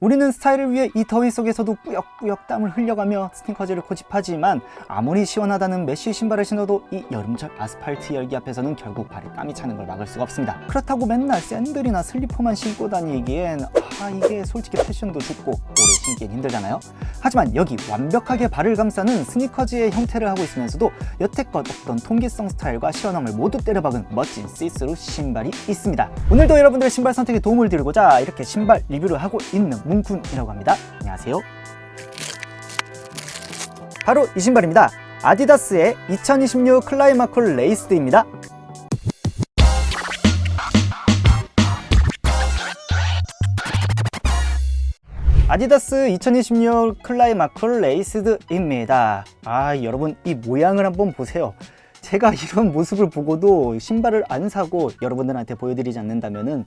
우리는 스타일을 위해 이 더위 속에서도 꾸역꾸역 땀을 흘려가며 스니커즈를 고집하지만 아무리 시원하다는 메쉬 신발을 신어도 이 여름철 아스팔트 열기 앞에서는 결국 발에 땀이 차는 걸 막을 수가 없습니다. 그렇다고 맨날 샌들이나 슬리퍼만 신고 다니기엔 이게 솔직히 패션도 죽고 오래 신기엔 힘들잖아요. 하지만 여기 완벽하게 발을 감싸는 스니커즈의 형태를 하고 있으면서도 여태껏 없던 통기성 스타일과 시원함을 모두 때려박은 멋진 시스루 신발이 있습니다. 오늘도 여러분들의 신발 선택에 도움을 드리고자 이렇게 신발 리뷰를 하고 있는 뭉쿤이라고 합니다. 안녕하세요. 바로 이 신발입니다. 아디다스의 2026 클라이마쿨 레이스드입니다. 아디다스 2026 클라이마쿨 레이스드입니다. 여러분 이 모양을 한번 보세요. 제가 이런 모습을 보고도 신발을 안 사고 여러분들한테 보여드리지 않는다면은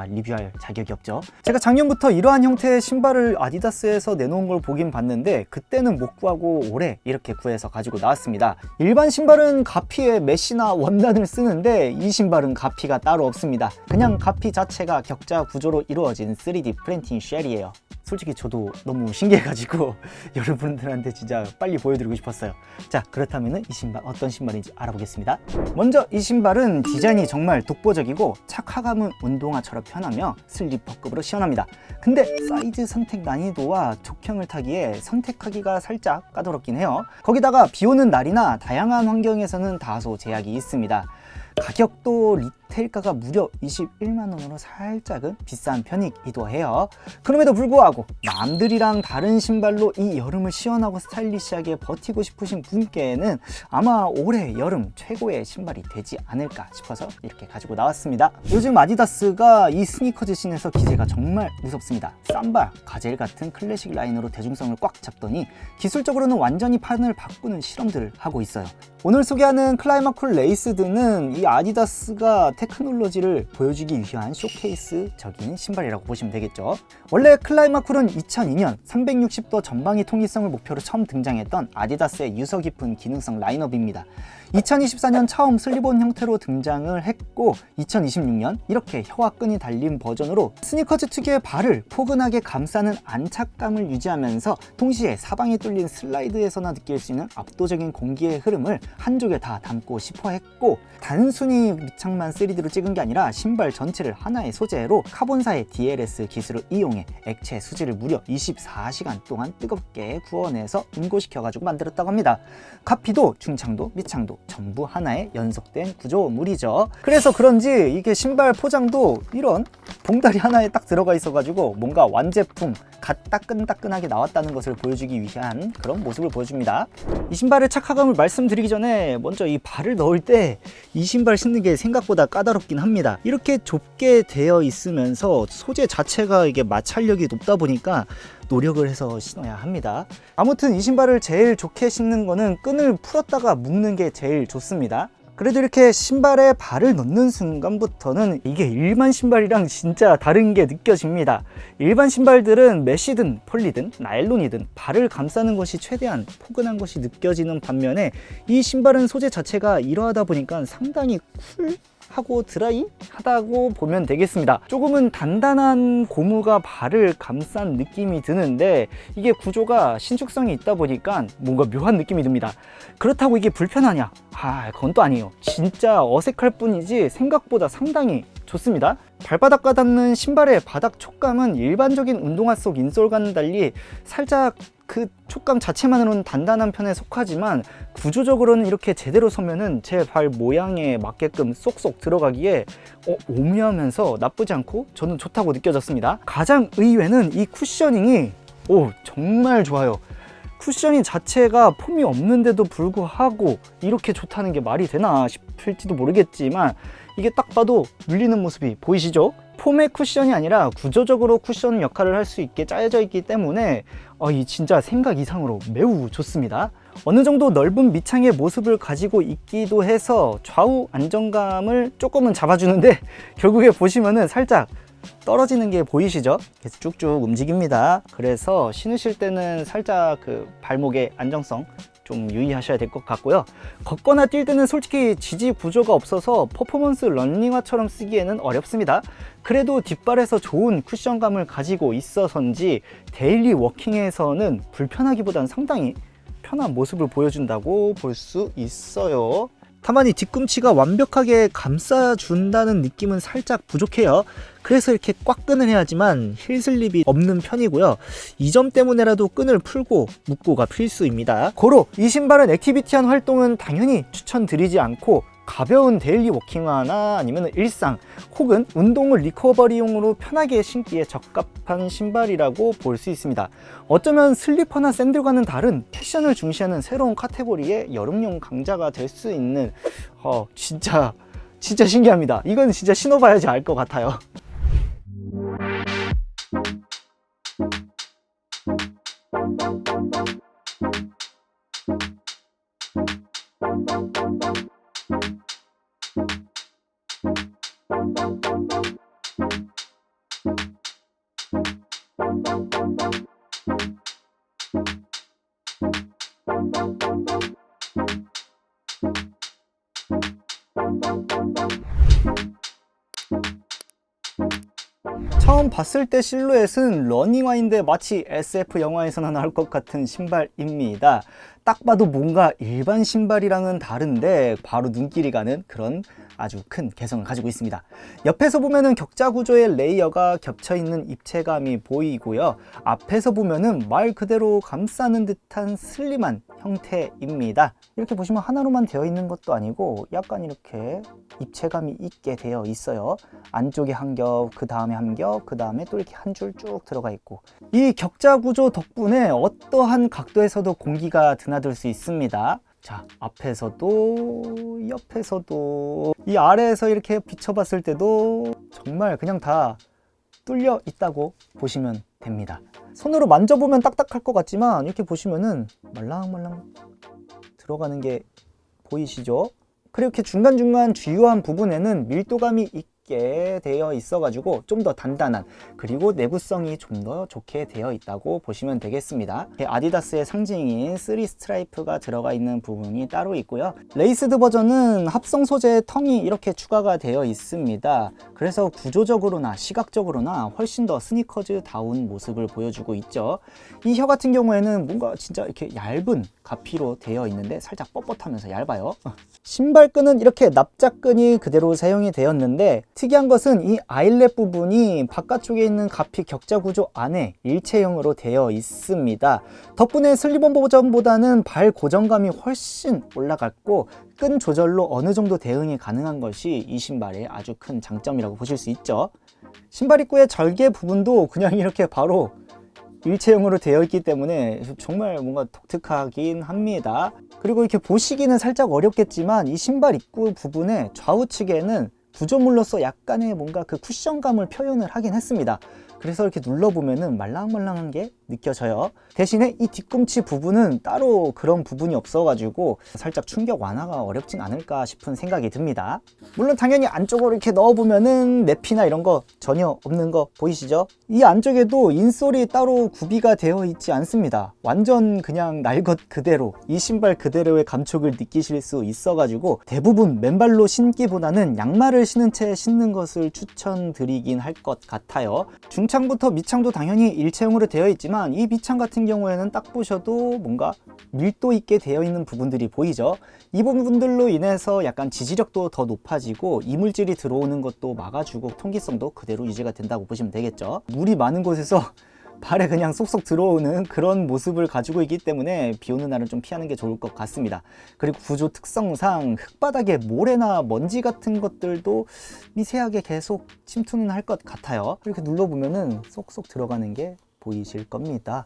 리뷰할 자격이 없죠. 제가 작년부터 이러한 형태의 신발을 아디다스에서 내놓은 걸 보긴 봤는데 그때는 못 구하고 올해 이렇게 구해서 가지고 나왔습니다. 일반 신발은 가피에 메쉬나 원단을 쓰는데 이 신발은 가피가 따로 없습니다. 그냥 가피 자체가 격자 구조로 이루어진 3D 프린팅 쉘이에요. 솔직히 저도 너무 신기해가지고 여러분들한테 진짜 빨리 보여드리고 싶었어요. 자, 그렇다면 이 신발 어떤 신발인지 알아보겠습니다. 먼저 이 신발은 디자인이 정말 독보적이고 착화감은 운동화처럼 편하며 슬리퍼급으로 시원합니다. 근데 사이즈 선택 난이도와 족형을 타기에 선택하기가 살짝 까다롭긴 해요. 거기다가 비 오는 날이나 다양한 환경에서는 다소 제약이 있습니다. 가격도 리테일가가 무려 21만원으로 살짝은 비싼 편이기도 해요. 그럼에도 불구하고 남들이랑 다른 신발로 이 여름을 시원하고 스타일리시하게 버티고 싶으신 분께는 아마 올해 여름 최고의 신발이 되지 않을까 싶어서 이렇게 가지고 나왔습니다. 요즘 아디다스가 이 스니커즈 씬에서 기세가 정말 무섭습니다. 삼바, 가젤 같은 클래식 라인으로 대중성을 꽉 잡더니 기술적으로는 완전히 판을 바꾸는 실험들을 하고 있어요. 오늘 소개하는 클라이마쿨 레이스드는 이 아디다스가 테크놀로지를 보여주기 위한 쇼케이스적인 신발이라고 보시면 되겠죠. 원래 클라이마쿨은 2002년 360도 전방위 통기성을 목표로 처음 등장했던 아디다스의 유서 깊은 기능성 라인업입니다. 2024년 처음 슬립온 형태로 등장을 했고 2026년 이렇게 혀와 끈이 달린 버전으로 스니커즈 특유의 발을 포근하게 감싸는 안착감을 유지하면서 동시에 사방이 뚫린 슬라이드에서나 느낄 수 있는 압도적인 공기의 흐름을 한쪽에 다 담고 싶어 했고 단순히 밑창만 3D로 찍은 게 아니라 신발 전체를 하나의 소재로 카본사의 DLS 기술을 이용해 액체 수지를 무려 24시간 동안 뜨겁게 구워내서 응고시켜가지고 만들었다고 합니다. 가피도 중창도 밑창도 전부 하나의 연속된 구조물이죠. 그래서 그런지 이게 신발 포장도 이런 봉다리 하나에 딱 들어가 있어가지고 뭔가 완제품 갓 따끈따끈하게 나왔다는 것을 보여주기 위한 그런 모습을 보여줍니다. 이 신발의 착화감을 말씀드리기 전에 먼저 이 발을 넣을 때 이 신발 신는 게 생각보다 까다롭긴 합니다. 이렇게 좁게 되어 있으면서 소재 자체가 이게 마찰력이 높다 보니까 노력을 해서 신어야 합니다. 아무튼 이 신발을 제일 좋게 신는 거는 끈을 풀었다가 묶는 게 제일 좋습니다. 그래도 이렇게 신발에 발을 넣는 순간부터는 이게 일반 신발이랑 진짜 다른 게 느껴집니다. 일반 신발들은 메쉬든 폴리든 나일론이든 발을 감싸는 것이 최대한 포근한 것이 느껴지는 반면에 이 신발은 소재 자체가 이러하다 보니까 상당히 쿨하고 드라이하다고 보면 되겠습니다. 조금은 단단한 고무가 발을 감싼 느낌이 드는데 이게 구조가 신축성이 있다 보니까 뭔가 묘한 느낌이 듭니다. 그렇다고 이게 불편하냐? 그건 또 아니에요. 진짜 어색할 뿐이지 생각보다 상당히 좋습니다. 발바닥과 닿는 신발의 바닥 촉감은 일반적인 운동화 속 인솔과는 달리 살짝 그 촉감 자체만으로는 단단한 편에 속하지만 구조적으로는 이렇게 제대로 서면은 제 발 모양에 맞게끔 쏙쏙 들어가기에 오묘하면서 나쁘지 않고 저는 좋다고 느껴졌습니다. 가장 의외는 이 쿠셔닝이 정말 좋아요. 쿠셔닝 자체가 폼이 없는데도 불구하고 이렇게 좋다는 게 말이 되나 싶을지도 모르겠지만 이게 딱 봐도 눌리는 모습이 보이시죠? 폼의 쿠션이 아니라 구조적으로 쿠션 역할을 할 수 있게 짜여져 있기 때문에 이 진짜 생각 이상으로 매우 좋습니다. 어느 정도 넓은 밑창의 모습을 가지고 있기도 해서 좌우 안정감을 조금은 잡아주는데 결국에 보시면은 살짝 떨어지는 게 보이시죠? 계속 쭉쭉 움직입니다. 그래서 신으실 때는 살짝 그 발목의 안정성 좀 유의하셔야 될 것 같고요. 걷거나 뛸 때는 솔직히 지지 구조가 없어서 퍼포먼스 런닝화처럼 쓰기에는 어렵습니다. 그래도 뒷발에서 좋은 쿠션감을 가지고 있어서인지 데일리 워킹에서는 불편하기보단 상당히 편한 모습을 보여준다고 볼 수 있어요. 다만 이 뒤꿈치가 완벽하게 감싸준다는 느낌은 살짝 부족해요. 그래서 이렇게 꽉 끈을 해야지만 힐 슬립이 없는 편이고요. 이 점 때문에라도 끈을 풀고 묶고가 필수입니다. 고로 이 신발은 액티비티한 활동은 당연히 추천드리지 않고 가벼운 데일리 워킹화나 아니면 일상 혹은 운동을 리커버리용으로 편하게 신기에 적합한 신발이라고 볼 수 있습니다. 어쩌면 슬리퍼나 샌들과는 다른 패션을 중시하는 새로운 카테고리의 여름용 강자가 될 수 있는 진짜 신기합니다. 이건 진짜 신어봐야지 알 것 같아요. 처음 봤을 때 실루엣은 러닝화인데 마치 SF 영화에서나 나올 것 같은 신발입니다. 딱 봐도 뭔가 일반 신발이랑은 다른데 바로 눈길이 가는 그런 아주 큰 개성을 가지고 있습니다. 옆에서 보면은 격자 구조의 레이어가 겹쳐있는 입체감이 보이고요. 앞에서 보면은 말 그대로 감싸는 듯한 슬림한 형태입니다. 이렇게 보시면 하나로만 되어 있는 것도 아니고 약간 이렇게 입체감이 있게 되어 있어요. 안쪽에 한 겹, 그 다음에 한 겹, 그 다음에 또 이렇게 한 줄 쭉 들어가 있고, 이 격자 구조 덕분에 어떠한 각도에서도 공기가 드나들 수 있습니다. 자, 앞에서도 옆에서도 이 아래에서 이렇게 비춰봤을 때도 정말 그냥 다 뚫려 있다고 보시면 됩니다. 손으로 만져보면 딱딱할 것 같지만 이렇게 보시면은 말랑말랑 들어가는 게 보이시죠? 그리고 이렇게 중간중간 주요한 부분에는 밀도감이 있게 되어 있어가지고 좀 더 단단한, 그리고 내구성이 좀 더 좋게 되어 있다고 보시면 되겠습니다. 아디다스의 상징인 3 스트라이프가 들어가 있는 부분이 따로 있고요. 레이스드 버전은 합성 소재의 텅이 이렇게 추가가 되어 있습니다. 그래서 구조적으로나 시각적으로나 훨씬 더 스니커즈다운 모습을 보여주고 있죠. 이 혀 같은 경우에는 뭔가 진짜 이렇게 얇은 가피로 되어 있는데 살짝 뻣뻣하면서 얇아요. 신발끈은 이렇게 납작끈이 그대로 사용이 되었는데, 특이한 것은 이 아일렛 부분이 바깥쪽에 있는 가피 격자 구조 안에 일체형으로 되어 있습니다. 덕분에 슬립온 버전보다는 발 고정감이 훨씬 올라갔고, 끈 조절로 어느 정도 대응이 가능한 것이 이 신발의 아주 큰 장점이라고 보실 수 있죠. 신발 입구의 절개 부분도 그냥 이렇게 바로 일체형으로 되어 있기 때문에 정말 뭔가 독특하긴 합니다. 그리고 이렇게 보시기는 살짝 어렵겠지만 이 신발 입구 부분의 좌우측에는 구조물로서 약간의 뭔가 그 쿠션감을 표현을 하긴 했습니다. 그래서 이렇게 눌러보면은 말랑말랑한 게 느껴져요. 대신에 이 뒤꿈치 부분은 따로 그런 부분이 없어가지고 살짝 충격 완화가 어렵진 않을까 싶은 생각이 듭니다. 물론 당연히 안쪽으로 이렇게 넣어보면은 랩이나 이런 거 전혀 없는 거 보이시죠? 이 안쪽에도 인솔이 따로 구비가 되어 있지 않습니다. 완전 그냥 날 것 그대로, 이 신발 그대로의 감촉을 느끼실 수 있어가지고 대부분 맨발로 신기보다는 양말을 신은 채 신는 것을 추천드리긴 할 것 같아요. 중창부터 밑창도 당연히 일체형으로 되어 있지만 이 밑창 같은 경우에는 딱 보셔도 뭔가 밀도 있게 되어 있는 부분들이 보이죠. 이 부분들로 인해서 약간 지지력도 더 높아지고 이물질이 들어오는 것도 막아주고 통기성도 그대로 유지가 된다고 보시면 되겠죠. 물이 많은 곳에서 발에 그냥 쏙쏙 들어오는 그런 모습을 가지고 있기 때문에 비 오는 날은 좀 피하는 게 좋을 것 같습니다. 그리고 구조 특성상 흙바닥에 모래나 먼지 같은 것들도 미세하게 계속 침투는 할 것 같아요. 이렇게 눌러보면은 쏙쏙 들어가는 게 보이실 겁니다.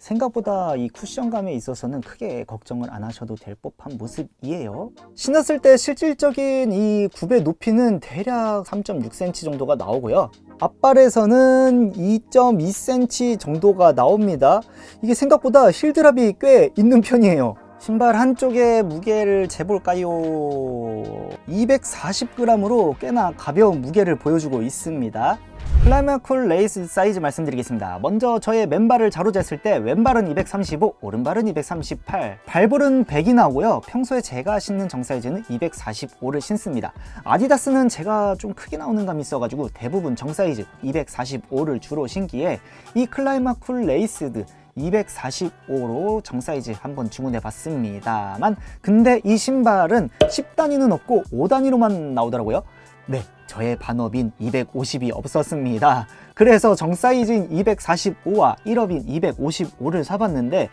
생각보다 이 쿠션감에 있어서는 크게 걱정을 안 하셔도 될 법한 모습이에요. 신었을 때 실질적인 이 굽의 높이는 대략 3.6cm 정도가 나오고요. 앞발에서는 2.2cm 정도가 나옵니다. 이게 생각보다 힐드랍이 꽤 있는 편이에요. 신발 한쪽의 무게를 재볼까요? 240g으로 꽤나 가벼운 무게를 보여주고 있습니다. 클라이마쿨 레이스 사이즈 말씀드리겠습니다. 먼저 저의 맨발을 자로 쟀을 때 왼발은 235, 오른발은 238, 발볼은 100이 나오고요. 평소에 제가 신는 정 사이즈는 245를 신습니다. 아디다스는 제가 좀 크게 나오는 감이 있어가지고 대부분 정 사이즈 245를 주로 신기에 이 클라이마쿨 레이스드 245로 정 사이즈 한번 주문해 봤습니다만, 근데 이 신발은 10단위는 없고 5단위로만 나오더라고요. 네, 저의 반업인 250이 없었습니다. 그래서 정 사이즈인 245와 1업인 255를 사봤는데,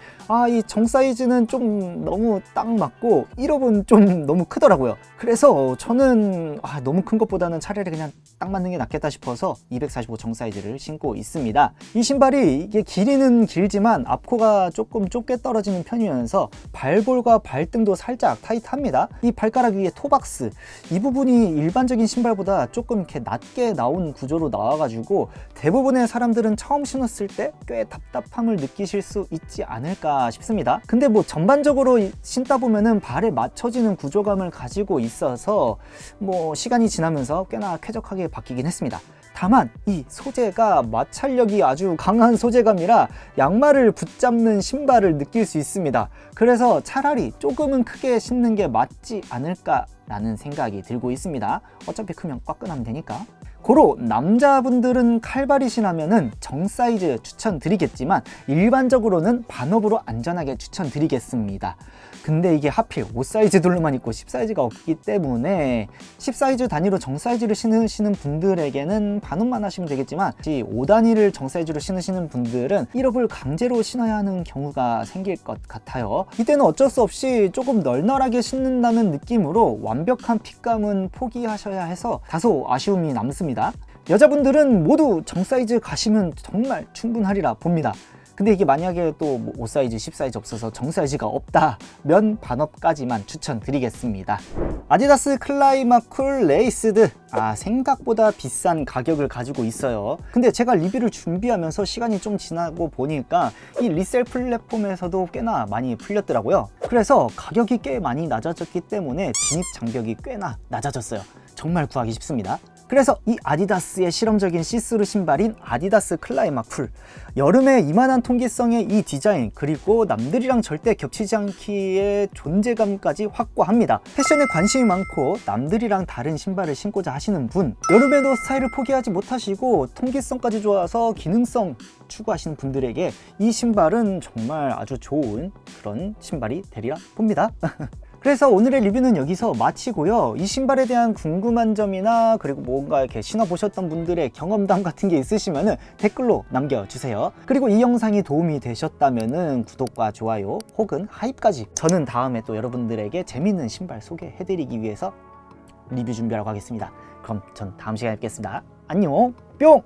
이 정 사이즈는 좀 너무 딱 맞고 1업은 좀 너무 크더라고요. 그래서 저는 너무 큰 것보다는 차라리 그냥 딱 맞는 게 낫겠다 싶어서 245 정 사이즈를 신고 있습니다. 이 신발이 이게 길이는 길지만 앞코가 조금 좁게 떨어지는 편이면서 발볼과 발등도 살짝 타이트합니다. 이 발가락 위에 토박스, 이 부분이 일반적인 신발보다 조금 이렇게 낮게 나온 구조로 나와가지고 대부분의 사람들은 처음 신었을 때 꽤 답답함을 느끼실 수 있지 않을까 싶습니다. 근데 뭐 전반적으로 신다 보면은 발에 맞춰지는 구조감을 가지고 있어서 뭐 시간이 지나면서 꽤나 쾌적하게 바뀌긴 했습니다. 다만 이 소재가 마찰력이 아주 강한 소재감이라 양말을 붙잡는 신발을 느낄 수 있습니다. 그래서 차라리 조금은 크게 신는 게 맞지 않을까 라는 생각이 들고 있습니다. 어차피 크면 꽉끈하면 되니까. 고로 남자분들은 칼발이 신으면은 정 사이즈 추천드리겠지만 일반적으로는 반업으로 안전하게 추천드리겠습니다. 근데 이게 하필 5 사이즈들로만 있고 10 사이즈가 없기 때문에 10 사이즈 단위로 정 사이즈를 신으시는 분들에게는 반업만 하시면 되겠지만 5 단위를 정 사이즈로 신으시는 분들은 1업을 강제로 신어야 하는 경우가 생길 것 같아요. 이때는 어쩔 수 없이 조금 널널하게 신는다는 느낌으로 완벽한 핏감은 포기하셔야 해서 다소 아쉬움이 남습니다. 여자분들은 모두 정 사이즈 가시면 정말 충분하리라 봅니다. 근데 이게 만약에 또 5 사이즈, 10 사이즈 없어서 정 사이즈가 없다면 반업까지만 추천드리겠습니다. 아디다스 클라이마쿨 레이스드, 생각보다 비싼 가격을 가지고 있어요. 근데 제가 리뷰를 준비하면서 시간이 좀 지나고 보니까 이 리셀 플랫폼에서도 꽤나 많이 풀렸더라고요. 그래서 가격이 꽤 많이 낮아졌기 때문에 진입 장벽이 꽤나 낮아졌어요. 정말 구하기 쉽습니다. 그래서 이 아디다스의 실험적인 시스루 신발인 아디다스 클라이마쿨, 여름에 이만한 통기성의 이 디자인, 그리고 남들이랑 절대 겹치지 않기에 존재감까지 확고합니다. 패션에 관심이 많고 남들이랑 다른 신발을 신고자 하시는 분, 여름에도 스타일을 포기하지 못하시고 통기성까지 좋아서 기능성 추구하시는 분들에게 이 신발은 정말 아주 좋은 그런 신발이 되리라 봅니다. 그래서 오늘의 리뷰는 여기서 마치고요. 이 신발에 대한 궁금한 점이나 그리고 뭔가 이렇게 신어보셨던 분들의 경험담 같은 게 있으시면 댓글로 남겨주세요. 그리고 이 영상이 도움이 되셨다면 구독과 좋아요 혹은 하입까지, 저는 다음에 또 여러분들에게 재밌는 신발 소개해드리기 위해서 리뷰 준비하러 가겠습니다. 그럼 전 다음 시간에 뵙겠습니다. 안녕, 뿅!